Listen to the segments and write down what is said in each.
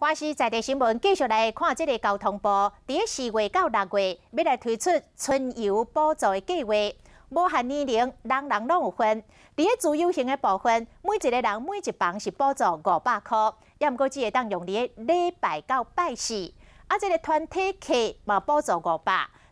关系在地新闻，继续来看这个交通部伫4月到6月要来推出春游补助的计划，无限年龄，人人拢有份。伫自由行的部分，每一个人每一房是补助500块，也毋过只会当用伫礼拜到拜四。这个团体客嘛补助500，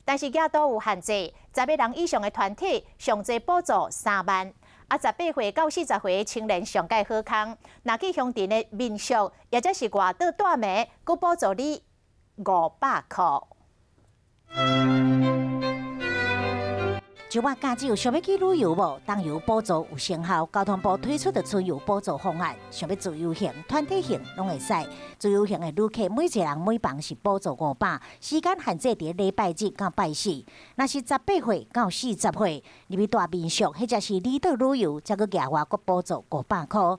但是也都有限制，10个人以上的团体上最补助3万。18岁到40岁的青年上介好康，若去乡镇的民宿，或者是外岛住眠，佮补助你500块。就我家只有想要去旅游无，当游补助有成效，交通部推出的春游补助方案，想要自由行、团体行拢会使。自由行的旅客每一个人每房是补助500，时间限制伫礼拜日到拜四。若是18岁到40岁，入去住民宿或者是离岛旅游，则佮额外佮补助500块。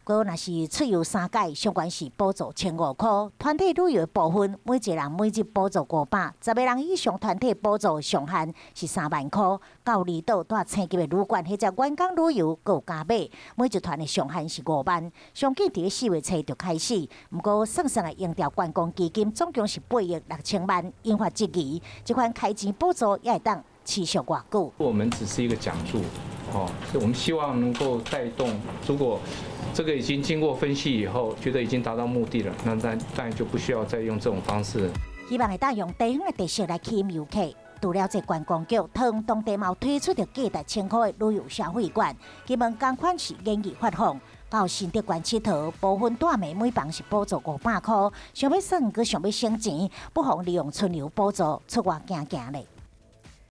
佮若是出游3届，相关是补助1500块。团体旅游的部分，每一个人每日补助500，10个人以上团体补助上限是3万块。到离岛住星级的旅馆或者员工旅游，佮有加码，每一团的上限是5万。上计伫4月初就开始，不过算算的营调观光基金总共是8亿6000万，引发质疑。这款开钱补助也会当持续偌久？我们只是一个讲座，所以我们希望能够带动，如果这个已经经过分析以后，觉得已经达到目的了，那当然就不需要再用这种方式。希望会当用地方的特色来吸引游客。除了这观光局，汤当地嘛推出着价值1000块的旅游消费券，基本同款是延期发放。到新德县佚佗，部分住眠每房是补助500块。想要算，佮想要省钱，不妨利用春游补助出外行行咧。